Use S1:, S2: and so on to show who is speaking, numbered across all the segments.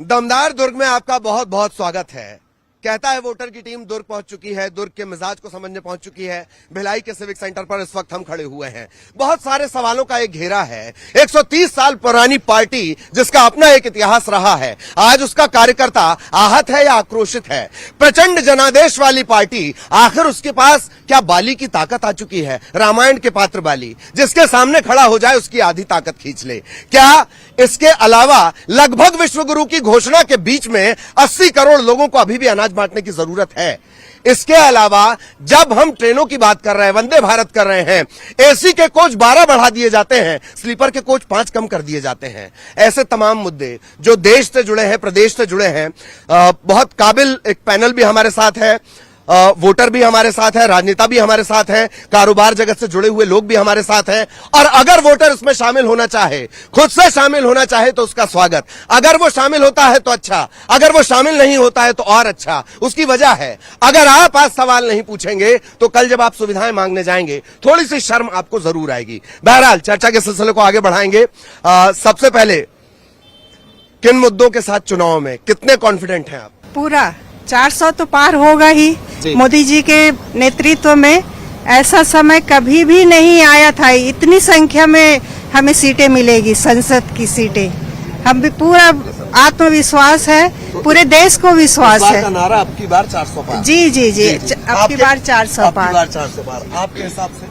S1: दमदार दुर्ग में आपका बहुत बहुत स्वागत है। कहता है वोटर की टीम दुर्ग पहुंच चुकी है, दुर्ग के मिजाज को समझने पहुंच चुकी है। भिलाई के सिविक सेंटर पर इस वक्त हम खड़े हुए हैं। बहुत सारे सवालों का एक घेरा है। 130 साल पुरानी पार्टी जिसका अपना एक इतिहास रहा है, आज उसका कार्यकर्ता आहत है या आक्रोशित है। प्रचंड जनादेश वाली पार्टी, आखिर उसके पास क्या बाली की ताकत आ चुकी है? रामायण के पात्र बाली, जिसके सामने खड़ा हो जाए उसकी आधी ताकत खींच ले। क्या इसके अलावा लगभग विश्वगुरु की घोषणा के बीच में 80 करोड़ लोगों को अभी भी अनाज बांटने की जरूरत है? इसके अलावा जब हम ट्रेनों की बात कर रहे हैं, वंदे भारत कर रहे हैं, एसी के कोच 12 बढ़ा दिए जाते हैं, स्लीपर के कोच 5 कम कर दिए जाते हैं। ऐसे तमाम मुद्दे जो देश से जुड़े हैं, प्रदेश से जुड़े हैं। बहुत काबिल एक पैनल भी हमारे साथ है, वोटर भी हमारे साथ है, राजनेता भी हमारे साथ है, कारोबार जगत से जुड़े हुए लोग भी हमारे साथ हैं। और अगर वोटर इसमें शामिल होना चाहे, खुद से शामिल होना चाहे तो उसका स्वागत। अगर वो शामिल होता है तो अच्छा, अगर वो शामिल नहीं होता है तो और अच्छा। उसकी वजह है, अगर आप आज सवाल नहीं पूछेंगे तो कल जब आप सुविधाएं मांगने जाएंगे थोड़ी सी शर्म आपको जरूर आएगी। बहरहाल चर्चा के सिलसिले को आगे बढ़ाएंगे। सबसे पहले किन मुद्दों के साथ चुनाव में कितने कॉन्फिडेंट हैं आप?
S2: पूरा 400 तो पार होगा ही। मोदी जी के नेतृत्व में ऐसा समय कभी भी नहीं आया था। इतनी संख्या में हमें सीटें मिलेगी, संसद की सीटें। हम भी पूरा आत्मविश्वास है, पूरे देश को विश्वास है।
S1: का नारा आपकी बार 400 पार।
S2: जी जी जी, आपकी बार 400 पार।
S1: आपके हिसाब से?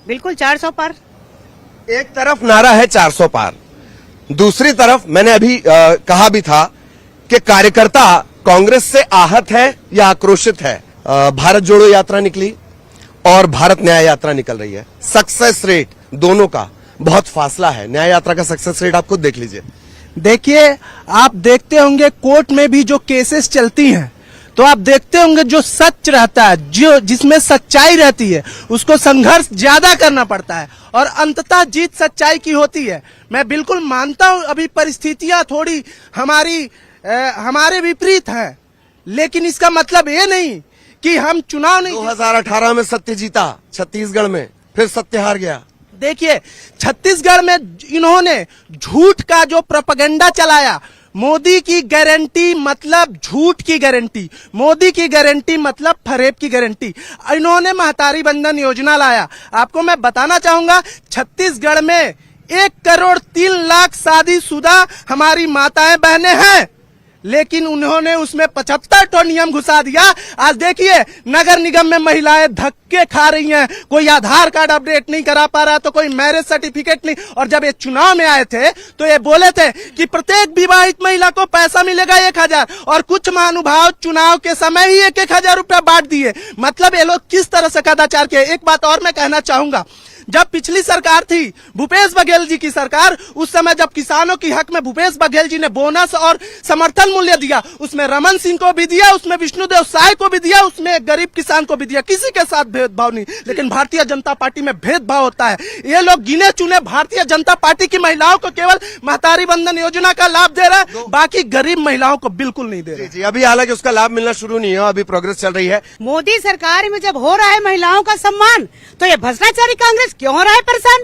S2: बिल्कुल 400 पार।
S1: एक तरफ नारा है 400 पार, दूसरी तरफ मैंने अभी कहा भी था कि कार्यकर्ता कांग्रेस से आहत है या आक्रोशित है। भारत जोड़ो यात्रा निकली और भारत न्याय यात्रा निकल रही है। सक्सेस रेट दोनों का बहुत फासला है। न्याय यात्रा का सक्सेस रेट आप खुद देख लीजिए।
S3: देखिए, आप देखते होंगे कोर्ट में भी जो केसेस चलती हैं, तो आप देखते होंगे जो सच रहता है, जो जिसमें सच्चाई रहती है, उसको संघर्ष ज्यादा करना पड़ता है और अंततः जीत सच्चाई की होती है। मैं बिल्कुल मानता हूं अभी परिस्थितियां थोड़ी हमारे विपरीत है, लेकिन इसका मतलब ये नहीं कि हम चुनाव नहीं।
S1: 2018 में सत्य जीता, छत्तीसगढ़ में फिर सत्य हार गया।
S3: देखिए, छत्तीसगढ़ में इन्होंने झूठ का जो प्रोपेगेंडा चलाया, मोदी की गारंटी मतलब झूठ की गारंटी, मोदी की गारंटी मतलब फरेब की गारंटी। इन्होंने महतारी बंधन योजना लाया। आपको मैं बताना चाहूंगा, छत्तीसगढ़ में 1,03,00,000 शादीशुदा हमारी माताएं बहनें हैं, लेकिन उन्होंने उसमें 75 टो नियम घुसा दिया। आज देखिए, नगर निगम में महिलाएं धक्के खा रही हैं। कोई आधार कार्ड अपडेट नहीं करा पा रहा, तो कोई मैरिज सर्टिफिकेट नहीं। और जब ये चुनाव में आए थे तो ये बोले थे कि प्रत्येक विवाहित महिला को पैसा मिलेगा 1,000, और कुछ महानुभाव चुनाव के समय ही 1,000 रुपया बांट दिए। मतलब ये लोग किस तरह से कदाचार किए। एक बात और मैं कहना चाहूंगा, जब पिछली सरकार थी, भूपेश बघेल जी की सरकार, उस समय जब किसानों की हक में भूपेश बघेल जी ने बोनस और समर्थन मूल्य दिया, उसमें रमन सिंह को भी दिया, उसमें विष्णुदेव साय को भी दिया, उसमें गरीब किसान को भी दिया। किसी के साथ भेदभाव नहीं। लेकिन भारतीय जनता पार्टी में भेदभाव होता है। ये लोग गिने चुने भारतीय जनता पार्टी की महिलाओं को केवल महतारी बंधन योजना का लाभ दे रहा है, बाकी गरीब महिलाओं को बिल्कुल नहीं दे रहे।
S1: जी, अभी हालांकि उसका लाभ मिलना शुरू नहीं हुआ, अभी प्रोग्रेस चल रही है।
S4: मोदी सरकार में जब हो रहा है महिलाओं का सम्मान, तो ये भ्रष्टाचारी कांग्रेस क्यों हो रहा है परेशान?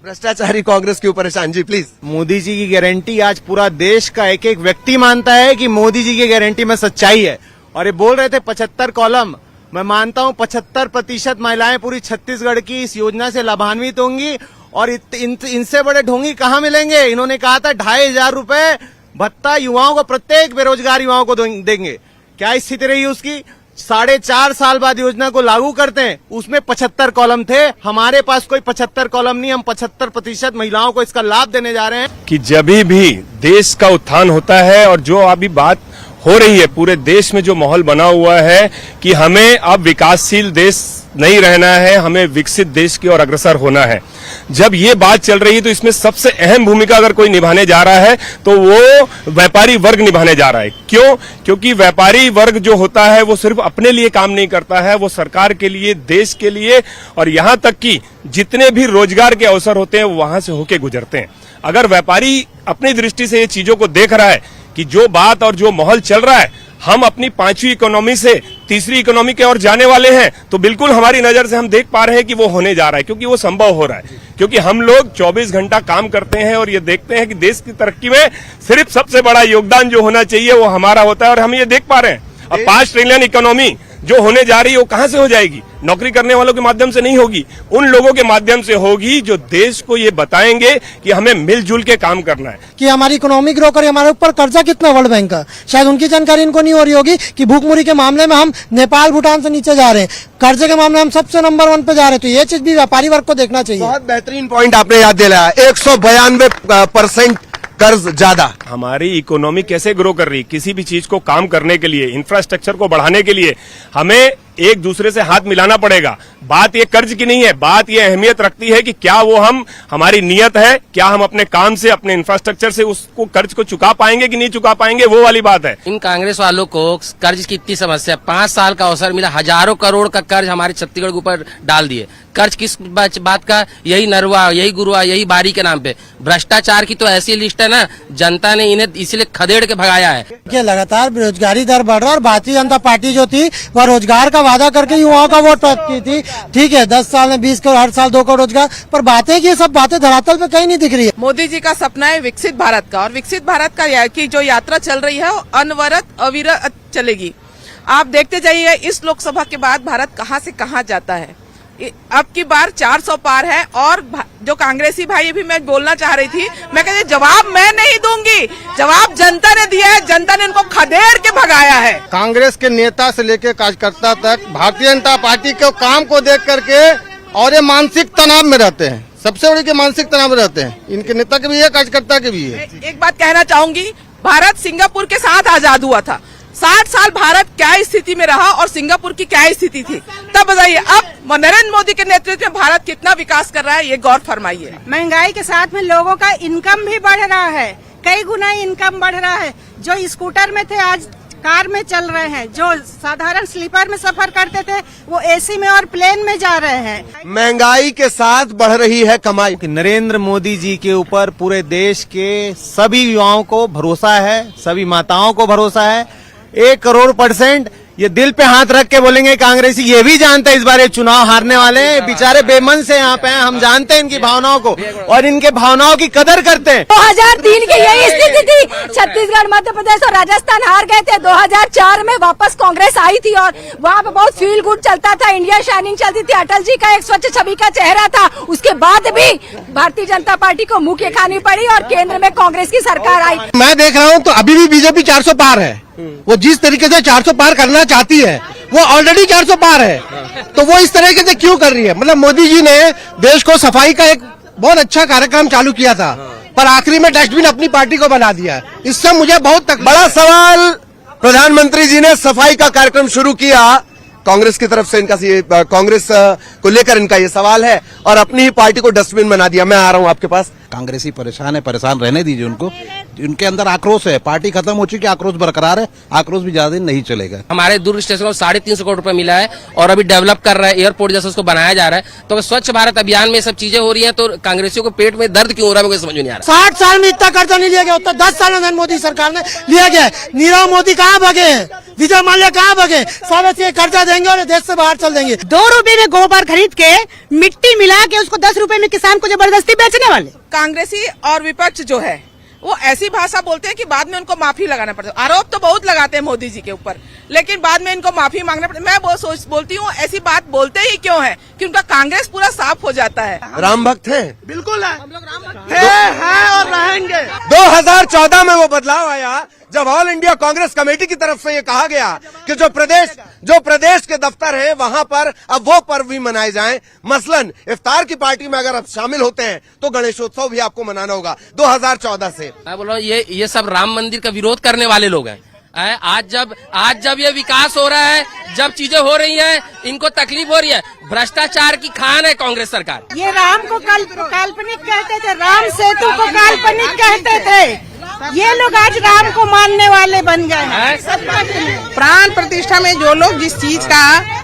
S1: भ्रष्टाचारी कांग्रेस क्यों परेशान? जी प्लीज।
S5: मोदी जी की गारंटी आज पूरा देश का एक एक व्यक्ति मानता है कि मोदी जी की गारंटी में सच्चाई है। और ये बोल रहे थे 75 कॉलम, मैं मानता हूं 75% महिलाएं पूरी छत्तीसगढ़ की इस योजना से लाभान्वित होंगी। और इनसे बड़े ढोंगी कहां मिलेंगे। इन्होंने कहा था 2,500 रुपए भत्ता युवाओं को, प्रत्येक बेरोजगार युवाओं को देंगे। क्या स्थिति रही उसकी? 4.5 साल बाद योजना को लागू करते हैं, उसमें 75 कॉलम थे। हमारे पास कोई 75 कॉलम नहीं, हम 75% महिलाओं को इसका लाभ देने जा रहे हैं।
S6: कि जब भी देश का उत्थान होता है और जो अभी बात हो रही है, पूरे देश में जो माहौल बना हुआ है कि हमें अब विकासशील देश नहीं रहना है, हमें विकसित देश की ओर अग्रसर होना है, जब ये बात चल रही है तो इसमें सबसे अहम भूमिका अगर कोई निभाने जा रहा है तो वो व्यापारी वर्ग निभाने जा रहा है। क्यों? क्योंकि व्यापारी वर्ग जो होता है वो सिर्फ अपने लिए काम नहीं करता है, वो सरकार के लिए, देश के लिए, और यहाँ तक कि जितने भी रोजगार के अवसर होते हैं वो वहां से होके गुजरते हैं। अगर व्यापारी अपनी दृष्टि से ये चीजों को देख रहा है कि जो बात और जो माहौल चल रहा है, हम अपनी 5वीं इकोनॉमी से तीसरी इकोनॉमी की ओर जाने वाले हैं, तो बिल्कुल हमारी नजर से हम देख पा रहे हैं कि वो होने जा रहा है, क्योंकि वो संभव हो रहा है, क्योंकि हम लोग 24 घंटा काम करते हैं और ये देखते हैं कि देश की तरक्की में सिर्फ सबसे बड़ा योगदान जो होना चाहिए वो हमारा होता है, और हम ये देख पा रहे हैं। अब 5 ट्रिलियन इकोनॉमी जो होने जा रही है वो कहां से हो जाएगी? नौकरी करने वालों के माध्यम से नहीं होगी, उन लोगों के माध्यम से होगी जो देश को ये बताएंगे कि हमें मिलजुल के काम करना है।
S7: कि हमारी इकोनॉमी ग्रो करे, हमारे ऊपर कर्जा कितना वर्ल्ड बैंक का, शायद उनकी जानकारी इनको नहीं हो रही होगी कि भूखमरी के मामले में हम नेपाल भूटान से नीचे जा रहे हैं, कर्जे के मामले में हम सबसे नंबर 1 पे जा रहे हैं। तो ये चीज भी व्यापारी वर्ग को देखना चाहिए।
S1: बहुत बेहतरीन पॉइंट आपने याद दिलाया। 192% कर्ज ज्यादा।
S6: हमारी इकोनॉमी कैसे ग्रो कर रही है? किसी भी चीज को काम करने के लिए, इंफ्रास्ट्रक्चर को बढ़ाने के लिए हमें एक दूसरे से हाथ मिलाना पड़ेगा। बात ये कर्ज की नहीं है, बात ये अहमियत रखती है कि क्या वो हमारी नियत है, क्या हम अपने काम से, अपने इंफ्रास्ट्रक्चर से उसको कर्ज को चुका पाएंगे कि नहीं चुका पाएंगे, वो वाली बात है।
S8: इन कांग्रेस वालों को कर्ज की इतनी समस्या, 5 साल का अवसर मिला, हजारों करोड़ का कर्ज हमारे छत्तीसगढ़ के ऊपर डाल दिए। कर्ज किस बात का? यही नरवा, यही गुरुआ, यही बारी के नाम पे। भ्रष्टाचार की तो ऐसी लिस्ट है ना, जनता ने इन्हें इसलिए खदेड़ के भगाया है।
S7: कि लगातार बेरोजगारी दर बढ़ रहा है और भारतीय जनता पार्टी जो थी वह रोजगार का वादा करके युवाओं का वोट प्राप्त की थी। ठीक है, 10 साल में 20 करोड़, हर साल 2 करोड़ रोजगार, पर बातें की सब बातें धरातल पे कहीं नहीं दिख रही है।
S9: मोदी जी का सपना है विकसित भारत का, और विकसित भारत का की जो यात्रा चल रही है वो अनवरत अविरत चलेगी। आप देखते जाइए इस लोकसभा के बाद भारत कहां से कहां जाता है। अब की बार 400 पार है, और जो कांग्रेसी भाई भी मैं बोलना चाह रही थी, मैं कहती जवाब मैं नहीं दूंगी, जवाब जनता ने दिया है, जनता ने उनको खदेड़ के भगाया है।
S5: कांग्रेस के नेता से लेकर कार्यकर्ता तक भारतीय जनता पार्टी के काम को देख करके और ये मानसिक तनाव में रहते हैं, सबसे बड़ी के मानसिक तनाव में रहते हैं। इनके नेता के भी है, कार्यकर्ता के भी है।
S9: एक बात कहना चाहूंगी, भारत सिंगापुर के साथ आजाद हुआ था। 60 साल भारत क्या स्थिति में रहा और सिंगापुर की क्या स्थिति थी, तब बताइए अब नरेंद्र मोदी के नेतृत्व में भारत कितना विकास कर रहा है, ये गौर फरमाइए।
S2: महंगाई के साथ में लोगों का इनकम भी बढ़ रहा है, कई गुना इनकम बढ़ रहा है। जो स्कूटर में थे आज कार में चल रहे हैं, जो साधारण स्लीपर में सफर करते थे वो एसी में और प्लेन में जा रहे हैं।
S1: महंगाई के साथ बढ़ रही है कमाई।
S5: कि नरेंद्र मोदी जी के ऊपर पूरे देश के सभी युवाओं को भरोसा है, सभी माताओं को भरोसा है। 1 करोड़% ये दिल पे हाथ रख के बोलेंगे कांग्रेसी, ये भी जानते हैं इस बार ये चुनाव हारने वाले हैं, बेचारे बेमन से यहाँ पे हैं, हम जानते हैं इनकी भावनाओं को और इनके भावनाओं की कदर करते हैं।
S10: 2003 की यही स्थिति थी, छत्तीसगढ़, मध्य प्रदेश और राजस्थान हार गए थे। 2004 में वापस कांग्रेस आई थी और वहाँ पे बहुत फील गुड चलता था, इंडिया शाइनिंग चलती थी, अटल जी का एक स्वच्छ छवि का चेहरा था। उसके बाद भी भारतीय जनता पार्टी को मुँह की खानी पड़ी और केंद्र में कांग्रेस की सरकार आई।
S7: मैं देख रहा हूँ तो अभी भी बीजेपी 400 पार है। वो जिस तरीके से 400 पार करना चाहती है वो ऑलरेडी 400 पार है, तो वो इस तरीके से क्यों कर रही है? मतलब मोदी जी ने देश को सफाई का एक बहुत अच्छा कार्यक्रम चालू किया था, पर आखिरी में डस्टबिन अपनी पार्टी को बना दिया। इससे मुझे बहुत
S1: बड़ा सवाल, प्रधानमंत्री जी ने सफाई का कार्यक्रम शुरू किया, कांग्रेस की तरफ से इनका कांग्रेस को लेकर इनका ये सवाल है, और अपनी ही पार्टी को डस्टबिन बना दिया। मैं आ रहा हूँ आपके पास।
S11: कांग्रेसी परेशान है, परेशान रहने दीजिए उनको। उनके अंदर आक्रोश है, पार्टी खत्म हो चुकी है, आक्रोश बरकरार है, आक्रोश भी ज्यादा दिन नहीं चलेगा।
S8: हमारे दूर स्टेशन को 350 करोड़ रुपए मिला है और अभी डेवलप कर रहा है, एयरपोर्ट जैसा उसको बनाया जा रहा है। तो स्वच्छ भारत अभियान में सब चीजें हो रही है, तो कांग्रेसियों को पेट में दर्द क्यों हो रहा है, मुझे समझ नहीं आ रहा।
S7: 60 साल में इतना कर्जा नहीं लिया गया, उतना 10 साल में मोदी सरकार ने लिया गया। नीरव मोदी कहाँ भागे हैं, विजय माल्या कहाँ भागे? सब ऐसे कर्जा देंगे और देश से बाहर चल देंगे।
S4: 2 रुपए में गोबर खरीद के मिट्टी मिला के उसको 10 रुपए में किसान को जबरदस्ती बेचने वाले
S9: कांग्रेसी और विपक्ष जो है वो ऐसी भाषा बोलते हैं कि बाद में उनको माफी लगाना पड़ता है। आरोप तो बहुत लगाते हैं मोदी जी के ऊपर, लेकिन बाद में इनको माफी मांगना पड़ता है। मैं बोलती हूँ ऐसी बात बोलते ही क्यों है कि उनका कांग्रेस पूरा साफ हो जाता है।
S1: राम भक्त है,
S3: बिल्कुल है, हम लोग राम भक्त हैं और रहेंगे।
S1: 2014 में वो बदलाव आया जब ऑल इंडिया कांग्रेस कमेटी की तरफ से ये कहा गया कि जो प्रदेश के दफ्तर हैं वहां पर अब वो पर्व भी मनाए जाएं। मसलन इफ्तार की पार्टी में अगर आप शामिल होते हैं तो गणेशोत्सव भी आपको मनाना होगा 2014 से।
S8: मैं बोल रहा हूँ ये सब राम मंदिर का विरोध करने वाले लोग हैं। आज जब ये विकास हो रहा है, जब चीजें हो रही हैं, इनको तकलीफ हो रही है। भ्रष्टाचार की खान है कांग्रेस सरकार।
S2: ये राम को काल्पनिक कहते थे, राम सेतु को काल्पनिक कहते थे, ये लोग आज राम को मानने वाले बन गए हैं।
S9: प्राण प्रतिष्ठा में जो लोग जिस चीज का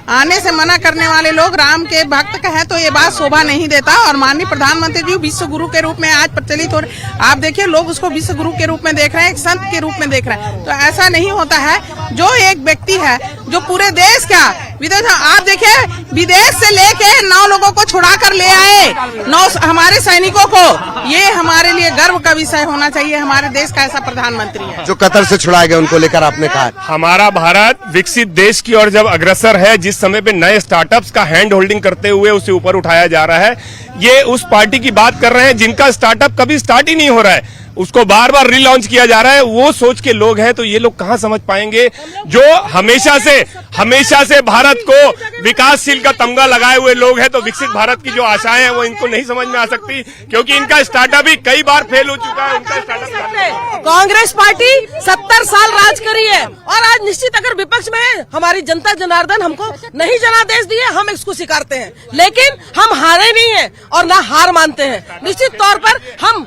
S9: आने से मना करने वाले लोग राम के भक्त हैं, तो ये बात शोभा नहीं देता। और माननीय प्रधानमंत्री जी विश्व गुरु के रूप में आज प्रचलित हो रहे, आप देखिए लोग उसको विश्व गुरु के रूप में देख रहे हैं, एक संत के रूप में देख रहे हैं। तो ऐसा नहीं होता है। जो एक व्यक्ति है जो पूरे देश का विदेश, आप देखिए विदेश से लेके 9 लोगों को छुड़ा कर ले आए, 9 हमारे सैनिकों को। ये हमारे लिए गर्व का विषय होना चाहिए, हमारे देश का ऐसा प्रधानमंत्री है।
S1: जो कतर से छुड़ाए गए उनको लेकर आपने कहा
S6: हमारा भारत विकसित देश की ओर जब अग्रसर है, जिस समय पे नए स्टार्टअप्स का हैंड होल्डिंग करते हुए उसे ऊपर उठाया जा रहा है, ये उस पार्टी की बात कर रहे हैं जिनका स्टार्टअप कभी स्टार्ट ही नहीं हो रहा है, उसको बार बार रीलॉन्च किया जा रहा है। वो सोच के लोग हैं, तो ये लोग कहां समझ पाएंगे जो हमेशा से भारत को विकासशील का तमगा लगाए हुए लोग हैं। तो विकसित भारत की जो आशाएं हैं वो इनको नहीं समझ में आ सकती, क्योंकि इनका स्टार्टअप ही कई बार फेल हो चुका है। उनका स्टार्टअप
S9: कांग्रेस पार्टी 70 साल राज करी है, और आज निश्चित अगर विपक्ष में है, हमारी जनता जनार्दन हमको नहीं जनादेश दिए, हम इसको स्वीकारते हैं, लेकिन हम हारे नहीं है और ना हार मानते हैं। निश्चित तौर पर हम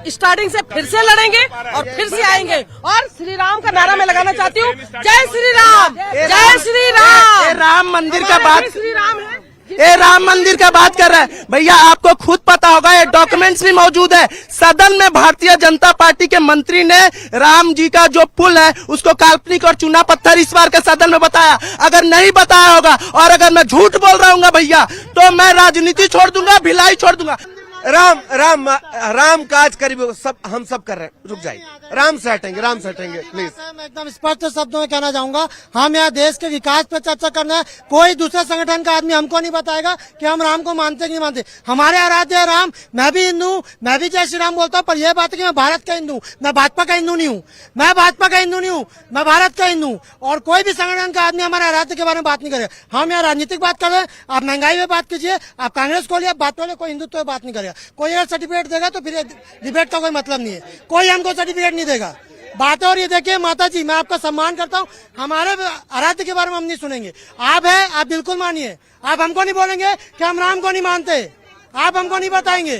S9: स्टार्टिंग से फिर से लड़ेंगे और फिर से आएंगे। और श्री राम का नारा मैं लगाना चाहती हूँ, जय श्री राम, जय श्री राम।
S3: राम मंदिर का बात,
S9: श्री राम है।
S3: ये राम मंदिर का बात कर रहा है भैया, आपको खुद पता होगा, ये डॉक्यूमेंट्स भी मौजूद है। सदन में भारतीय जनता पार्टी के मंत्री ने राम जी का जो पुल है उसको काल्पनिक और चूना पत्थर इस बार के सदन में बताया। अगर नहीं बताया होगा और अगर मैं झूठ बोल रहा हूँ भैया, तो मैं राजनीति छोड़ दूंगा, भिलाई छोड़ दूंगा।
S1: राम काज करीब सब हम सब कर रहे हैं। रुक जाइए, राम से हटेंगे प्लीज।
S7: मैं एकदम स्पष्ट शब्दों में कहना चाहूंगा, हम यहाँ देश के विकास पर चर्चा करना है। कोई दूसरे संगठन का आदमी हमको नहीं बताएगा कि हम राम को मानते कि नहीं मानते। हमारे आराध्य राम, मैं भी हिंदू, मैं भी जय श्री राम बोलता हूँ, पर यह बात है कि मैं भारत का हिंदू, मैं भाजपा का हिंदू नहीं हूँ, मैं भाजपा का हिंदू नहीं हूँ, मैं भारत का हिंदू। और कोई भी संगठन का आदमी हमारे आराध्य के बारे में बात नहीं करेगा। हम यहाँ राजनीतिक बात कर रहे हैं, आप महंगाई में बात कीजिए, आप कांग्रेस को लिया बात करें, कोई हिंदुत्व में बात नहीं करेगा। कोई अगर सर्टिफिकेट देगा तो फिर डिबेट का कोई मतलब नहीं है, कोई हमको सर्टिफिकेट नहीं देगा। बात और ये देखिए माता जी, मैं आपका सम्मान करता हूँ, हमारे आराध्य के बारे में हम नहीं सुनेंगे। आप है, आप बिल्कुल मानिए, आप हमको नहीं बोलेंगे कि हम राम को नहीं मानते, आप हमको नहीं बताएंगे।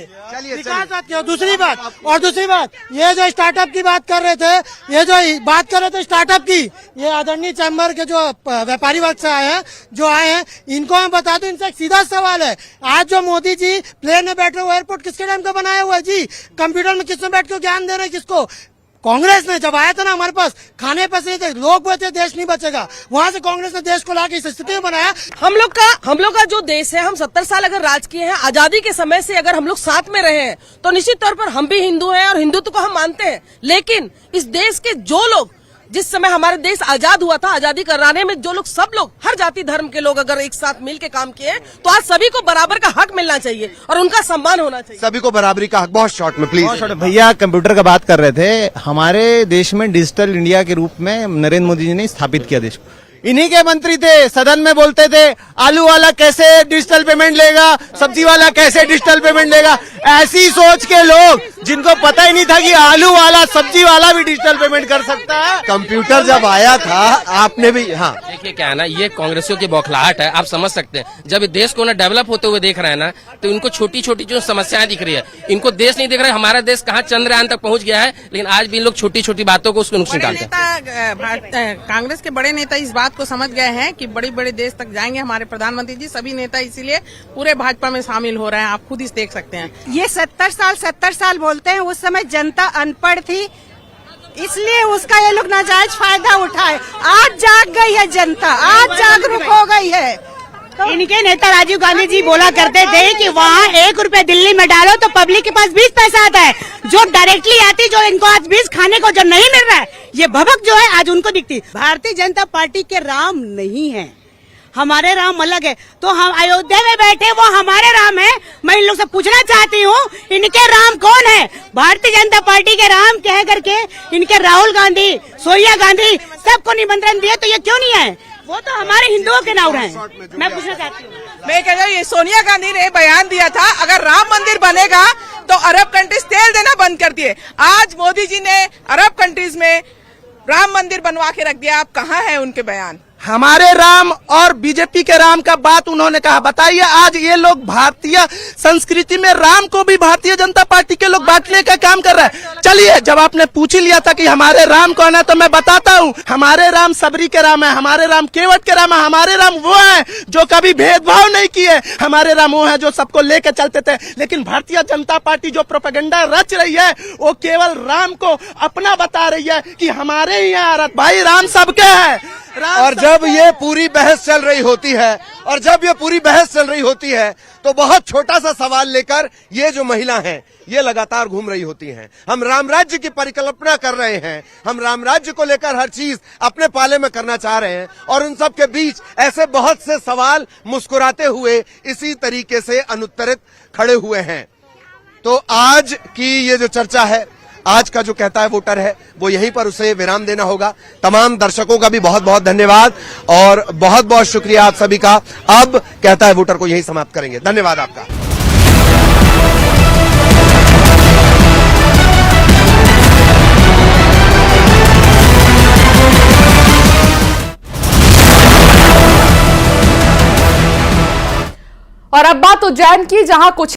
S7: विकास बात की। दूसरी बात, ये जो स्टार्टअप की बात कर रहे थे, ये जो बात कर रहे थे स्टार्टअप की, ये आदरणीय चैम्बर के जो व्यापारी वर्ग से आए हैं, इनको मैं बता दूं, इनसे एक सीधा सवाल है। आज जो मोदी जी प्लेन में बैठे हुए, एयरपोर्ट किसके टाइम का बनाया हुआ है जी? कंप्यूटर में किसने बैठ के ज्ञान दे रहे हैं किसको? कांग्रेस ने जब आया था ना हमारे पास, खाने पैसे नहीं थे, लोग बोलते देश नहीं बचेगा, वहां से कांग्रेस ने देश को लाके इस स्थिति में बनाया।
S9: हम लोग का जो देश है, हम 70 साल अगर राज किए हैं, आजादी के समय से अगर हम लोग साथ में रहे हैं, तो निश्चित तौर पर हम भी हिंदू हैं और हिंदुत्व को हम मानते हैं। लेकिन इस देश के जो लोग, जिस समय हमारे देश आजाद हुआ था, आजादी कराने में जो लोग, सब लोग, हर जाति धर्म के लोग अगर एक साथ मिल के काम किए, तो आज सभी को बराबर का हक मिलना चाहिए और उनका सम्मान होना चाहिए।
S1: सभी को बराबरी का हक। बहुत शॉर्ट में प्लीज।
S5: भैया कंप्यूटर का बात कर रहे थे, हमारे देश में डिजिटल इंडिया के रूप में नरेंद्र मोदी जी ने स्थापित किया देश को। इन्हीं के मंत्री थे, सदन में बोलते थे आलू वाला कैसे डिजिटल पेमेंट लेगा, सब्जी वाला कैसे डिजिटल पेमेंट लेगा। ऐसी सोच के लोग, जिनको पता ही नहीं था कि आलू वाला सब्जी वाला भी डिजिटल पेमेंट कर सकता है।
S1: कंप्यूटर जब आया था, आपने भी, हाँ
S8: देखिए क्या है ना, ये कांग्रेसियों की बौखलाहट है, आप समझ सकते हैं। जब देश को ना डेवलप होते हुए देख रहे हैं ना, तो इनको छोटी छोटी जो समस्याएं दिख रही है, इनको देश नहीं देख रहे। हमारा देश कहाँ चंद्रयान तक पहुंच गया है, लेकिन आज भी इन लोग छोटी छोटी बातों को उसको नुकसान डालते हैं।
S9: कांग्रेस के बड़े नेता इस बात को समझ गए हैं कि बड़े बड़े देश तक जाएंगे हमारे प्रधानमंत्री जी, सभी नेता इसीलिए पूरे भाजपा में शामिल हो रहे हैं। आप खुद ही देख सकते हैं।
S2: ये 70 साल बोलते हैं, उस समय जनता अनपढ़ थी, इसलिए उसका ये लोग नाजायज फायदा उठाए। आज जाग गई है जनता, आज जागरूक हो गई है।
S4: इनके नेता राजीव गांधी जी बोला करते थे कि वहाँ 1 रुपया दिल्ली में डालो तो पब्लिक के पास 20 पैसा आता है। जो डायरेक्टली आती, जो इनको आज 20 खाने को जो नहीं मिल रहा है, ये भभक जो है आज उनको दिखती। भारतीय जनता पार्टी के राम नहीं है, हमारे राम अलग है। तो हम अयोध्या में बैठे वो हमारे राम है। मैं इन लोग से पूछना चाहती हूँ, इनके राम कौन है? भारतीय जनता पार्टी के राम कह करके इनके राहुल गांधी, सोनिया गांधी सबको निमंत्रण दिए, तो ये क्यों नहीं है? वो तो हमारे हिंदुओं के नाम हैं। मैं पूछना चाहती हूँ।
S9: मैं कह रहा हूँ, ये सोनिया गांधी ने बयान दिया था, अगर राम मंदिर बनेगा तो अरब कंट्रीज तेल देना बंद कर दिए। आज मोदी जी ने अरब कंट्रीज में राम मंदिर बनवा के रख दिया। आप कहाँ है उनके बयान?
S3: हमारे राम और बीजेपी के राम का बात उन्होंने कहा। बताइए आज ये लोग भारतीय संस्कृति में राम को भी भारतीय जनता पार्टी के लोग बांटने का काम कर रहे हैं। चलिए, जब आपने पूछ ही लिया था कि हमारे राम कौन है, तो मैं बताता हूँ। हमारे राम सबरी के राम है, हमारे राम केवट के राम है, हमारे राम वो है जो कभी भेदभाव नहीं किए, हमारे राम वो है जो सबको लेके चलते थे। लेकिन भारतीय जनता पार्टी जो प्रोपेगेंडा रच रही है, वो केवल राम को अपना बता रही है कि हमारे ही यहाँ भाई राम सबके है।
S1: और जब ये पूरी बहस चल रही होती है तो बहुत छोटा सा सवाल लेकर ये जो महिला हैं ये लगातार घूम रही होती हैं। हम राम राज्य की परिकल्पना कर रहे हैं, हम राम राज्य को लेकर हर चीज अपने पाले में करना चाह रहे हैं, और उन सब के बीच ऐसे बहुत से सवाल मुस्कुराते हुए इसी तरीके से अनुत्तरित खड़े हुए हैं। तो आज की ये जो चर्चा है, आज का जो कहता है वोटर है, वो यहीं पर उसे विराम देना होगा। तमाम दर्शकों का भी बहुत बहुत धन्यवाद और बहुत बहुत शुक्रिया आप सभी का। अब कहता है वोटर को यहीं समाप्त करेंगे। धन्यवाद आपका।
S12: और अब बात उज्जैन की, जहां कुछ